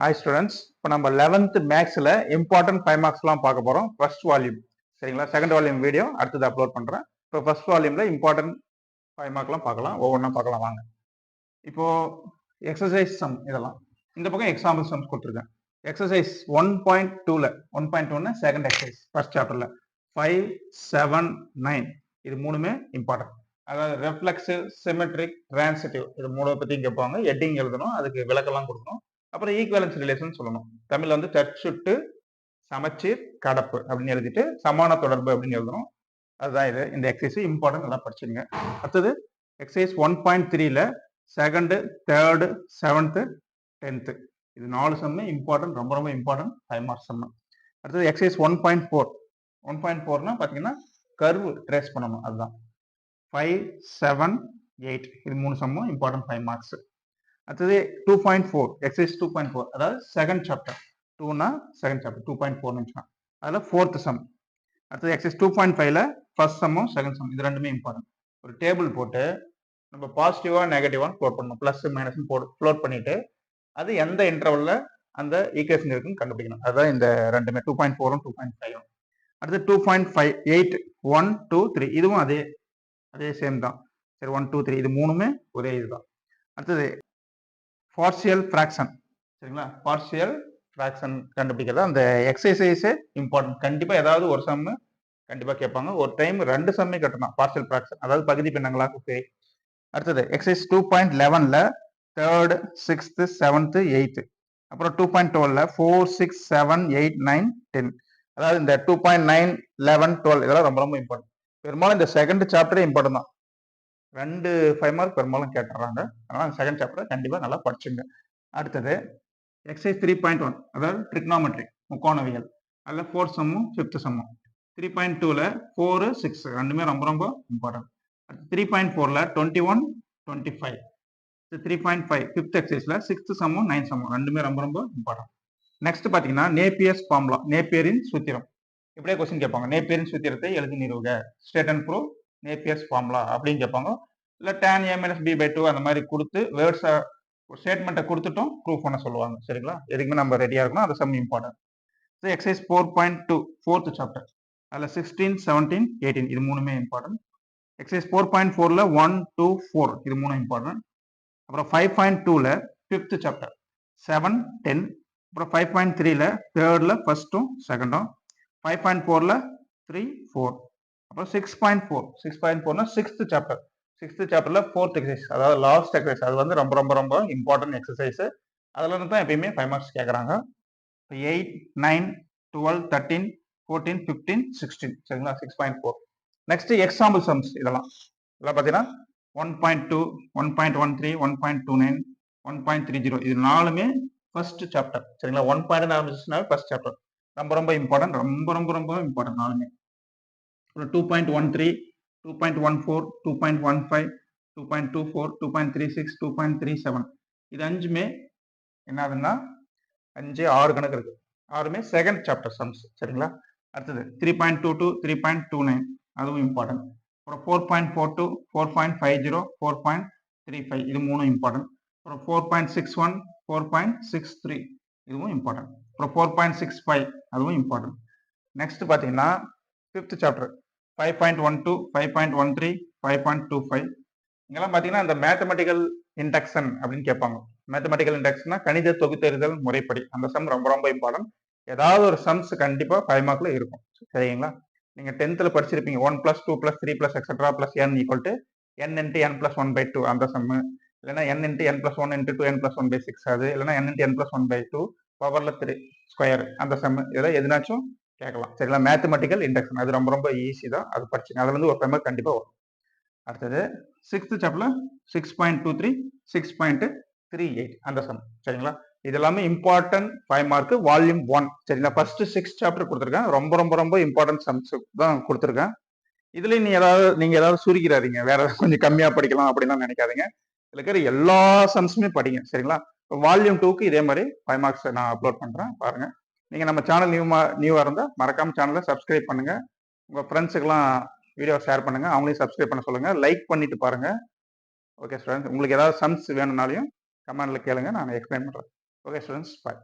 Hi students, இப்போ நம்ம 11th மேக்ஸில் இம்பார்ட்டன்ட் 5 மார்க்ஸ்லாம் பார்க்க போகிறோம். ஃபர்ஸ்ட் வால்யூம் சரிங்களா. செகண்ட் வால்யூம் வீடியோ அடுத்தது அப்லோட் பண்ணுறேன். இப்போ ஃபர்ஸ்ட் வால்யூமில் இம்பார்ட்டன்ட் 5 மார்க்லாம் பார்க்கலாம், ஒவ்வொன்றா பார்க்கலாம் வாங்க. இப்போ எக்ஸசைஸ் சம் இதெல்லாம் இந்த பக்கம் எக்ஸாம்பிள் சம்ஸ் கொடுத்துருக்கேன். எக்ஸசைஸ் 1.2ல 1.1 செகண்ட் எக்ஸசைஸ் ஃபர்ஸ்ட் சாப்டரில் 5, 7, 9 இது மூணுமே இம்பார்ட்டன்ட். அதாவது ரெஃப்ளெக்ஸு, சிமெட்ரிக், டிரான்சிட்டிவ் இது மூணு பற்றி கேட்பாங்க. ஹெட்டிங் எழுதணும், அதுக்கு விளக்கெல்லாம் கொடுக்கணும். அப்புறம் ஈக்குவலன்ஸ் ரிலேஷன் சொல்லணும். தமிழ்ல வந்து தற்சுட்டு, சமச்சீர், கடப்பு அப்படின்னு எழுதிட்டு சமான தொடர்பு அப்படின்னு எழுதணும். அதுதான் இது. இந்த எக்ஸசைஸ் இம்பார்ட்டன்ட், நல்லா படிச்சுங்க. அடுத்தது exercise 1.3ல second, third, 7th, 10th இது 4 சம்மே இம்பார்ட்டன்ட், ரொம்ப ரொம்ப இம்பார்ட்டன்ட் 5 மார்க்ஸ் சம். அடுத்தது எக்ஸசைஸ் 1.4னா பார்த்தீங்கன்னா கர்வ் ட்ரேஸ் பண்ணணும். அதுதான் 5, 7, 8 இது 3 சம்மும் இம்பார்ட்டன்ட் 5 மார்க்ஸ். அடுத்தது 2.4 எக்ஸசைஸ் 2.4 அதாவது செகண்ட் சாப்டர். 2னா செகண்ட் சாப்டர், 2.4 அதில் 4th சம். அடுத்தது எக்ஸசைஸ் 2.5ல ஃபர்ஸ்ட் சம்மும் செகண்ட் சம் இது ரெண்டுமே இம்பார்ட்டன்ட். ஒரு டேபிள் போட்டு நம்ம பாசிட்டிவா நெகட்டிவா ஃப்ளோட் பண்ணணும். பிளஸ் மைனஸ் ஃப்ளோட் பண்ணிட்டு அது எந்த இன்டர்வல்ல அந்த ஈக்குவேஷன் இருக்குன்னு கண்டுபிடிக்கணும். அதுதான் இந்த ரெண்டுமே 2.4ம் 2.5ம். அடுத்து 2.5 8 1 2 3 இதுவும் அதே சேம் தான். சரி 1 2 3 இது மூணுமே ஒரே இதுதான். அடுத்தது பார்ஷியல் ஃபிராக்ஷன் சரிங்களா. பார்ஷியல் ஃபிராக்ஷன் கண்டுபிடிக்கிறது அந்த எக்ஸசைஸே இம்பார்ட்டன்ட். கண்டிப்பா ஏதாவது ஒரு சம் கண்டிப்பா கேட்பாங்க. ஒரு டைம் 2 சம்மே கட்டணும் பார்ஷியல் ஃபிராக்ஷன், அதாவது பகுதி பின்னங்களாக சரி. அடுத்தது exercise 2.11ல 3rd, 6th, 7th, 8th. அப்புறம் 2.12ல 4 6 7 8 9 10. அதாவது இந்த 2.9 11 12 இதெல்லாம் ரொம்ப ரொம்ப இம்பார்ட்டன்ட். பெரும்பாலும் இந்த செகண்ட் சாப்டரே இம்பார்ட்டன்ட் தான். 2 5 மார்க் பெரும்பாலும் கேட்டுறாங்க. அதனால செகண்ட் சாப்டர் கண்டிப்பா நல்லா படிச்சுங்க. அடுத்தது எக்ஸசைஸ் 3.1 அதாவது ட்ரிக்னாமெட்ரி முக்கோணவியல். அதில் 4th சம்மும் 5th சம்மும். 3.2ல 4 6 ரெண்டுமே ரொம்ப ரொம்ப இம்பார்ட்டன்ட். 3.4ல 21 25. 3.5 5th எக்ஸசைஸ்ல 6th சம்மும் 9th சம்மும் ரெண்டுமே ரொம்ப ரொம்ப இம்பார்ட்டன்ட். நெக்ஸ்ட் பாத்தீங்கன்னா நேப்பியர்ஸ் ஃபார்முலா, நேப்பியரின் சூத்திரம். இப்படியே கொஸ்டின் கேட்பாங்க. நேப்பியரின் சூத்திரத்தை எழுதி நிறுவுக, ஸ்டேட் அண்ட் ப்ரூவ் நேப்பியர்ஸ் ஃபார்முலா அப்படின்னு கேட்பாங்க. இல்லை tan a - b/2 அந்த மாதிரி கொடுத்து வேர்ட்ஸை ஸ்டேட்மெண்ட்டை கொடுத்துட்டும் ப்ரூவ் பண்ண சொல்லுவாங்க. சரிங்களா. எதுக்குமே நம்ம ரெடியாக இருக்கணும். அது some important. So exercise 4.2 4th chapter அதில் 16 17 18 இது மூணுமே இம்பார்ட்டன்ட். எக்ஸசைஸ் 4.4ல 1 2 4 இது மூணும் இம்பார்ட்டன்ட். அப்புறம் 5.2ல 5th சாப்டர் 7 10. அப்புறம் 5.3ல 3rdல ஃபர்ஸ்ட்டும் செகண்டும். 5.4ல 3 4. அப்புறம் 6.4னா 6th சாப்டர் 6th சாப்டர்ல 4th எக்ஸசைஸ் அதாவது லாஸ்ட் எக்ஸசைஸ். அது வந்து ரொம்ப ரொம்ப ரொம்ப இம்பார்ட்டன்ட் எக்ஸசைஸ். அதுல இருந்து தான் எப்பயுமே 5 மார்க்ஸ் கேட்குறாங்க. 8 9 12 13 14 15 16 சரிங்களா. 6.4. நெக்ஸ்ட் எக்ஸாம்பிள் சம்ஸ் இதெல்லாம் பார்த்தீங்கன்னா 1.2 1.13 1.29 1.30 இது நாலுமே ஃபர்ஸ்ட் சாப்டர் சரிங்களா. 1 பாயிண்ட் ஆரம்பிச்சுன்னா ஃபர்ஸ்ட் சாப்டர் ரொம்ப ரொம்ப இம்பார்ட்டன்ட், ரொம்ப ரொம்ப ரொம்ப இம்பார்ட்டன்ட் நாலுமே. 2.13 2.14 2.15 2.24 2.36 2.37 இது அஞ்சுமே என்னதுன்னா 5 6 கணக்கு இருக்கு. 6மே செகண்ட் சாப்டர் சம்ஸ் சரிங்களா. அடுத்தது 3.22 3.29 அதுவும் இம்பார்ட்டன்ட். அப்புறம் 4.42 4.50 4.35 இது மூணும் இம்பார்ட்டன்ட். அப்புறம் 4.61 4.63 இதுவும் இம்பார்ட்டன்ட். அப்புறம் 4.65 அதுவும் இம்பார்ட்டன்ட். நெக்ஸ்ட் பார்த்தீங்கன்னா 5th சாப்டர் 5.12 5.13 5.25 இங்கெல்லாம் பார்த்தீங்கன்னா இந்த மேத்தமெட்டிக்கல் இண்டக்ஷன் அப்படின்னு கேட்பாங்க. மேத்தமெட்டிக்கல் இண்டக்ஷன்னா கணித தொகுத்தறிதல் முறைப்படி அந்த சம் ரொம்ப ரொம்ப இம்பார்ட்டன்ட். ஏதாவது ஒரு சம்ஸ் கண்டிப்பா 5 மார்க்ல இருக்கும் சரிங்களா. நீங்க 10th படிச்சிருப்பீங்க 1 + 2 + 3 + etc + n = n × n + 1/2 அந்த சம். இல்லைன்னா n × n + 1 × 2n + 1/6 அது. இல்லைன்னா n × n + 1/2 பவர்ல 3 ஸ்கொயர் அந்த சம். இதெல்லாம் எதுனாச்சும் கேட்கலாம் சரிங்களா. மேத்தமெட்டிக்கல் இண்டக்ஷன் அது ரொம்ப ரொம்ப ஈஸி தான், அது படிச்சுங்க. அதுல இருந்து ஒரு 5 மார்க் கண்டிப்பா வரும். அடுத்தது 6th சாப்டர்ல 6.23 6.38 அந்த சம் சரிங்களா. இது எல்லாமே இம்பார்ட்டன்ட் 5 மார்க் வால்யூம் 1 சரிங்களா. ஃபர்ஸ்ட் 6 சாப்டர் கொடுத்துருக்கேன். ரொம்ப ரொம்ப ரொம்ப இம்பார்ட்டன்ட் சம்ஸ் தான் கொடுத்துருக்கேன். இதுல நீங்க ஏதாவது சுருக்கிறாதீங்க, வேற கொஞ்சம் கம்மியா படிக்கலாம் அப்படின்லாம் நினைக்காதீங்க. இதுல இருக்கிற எல்லா சம்ஸுமே படிங்க சரிங்களா. வால்யூம் 2க்கு இதே மாதிரி 5 மார்க்ஸ் நான் அப்லோட் பண்றேன் பாருங்க. நீங்க நம்ம சேனல் நியூவா இருந்தா மறக்காம சேனலை சப்ஸ்கிரைப் பண்ணுங்க. உங்க ஃப்ரெண்ட்ஸுக்கெல்லாம் வீடியோ ஷேர் பண்ணுங்க, அவங்களையும் சப்ஸ்கிரைப் பண்ண சொல்லுங்க, லைக் பண்ணிட்டு பாருங்க. ஓகே ஸ்டூடெண்ட்ஸ், உங்களுக்கு ஏதாவது சம்ஸ் வேணும்னாலையும் கமெண்ட்ல கேளுங்க, நான் எக்ஸ்பிளைன் பண்றேன். ஓகே ஸ்டூடெண்ட்ஸ், பாய்.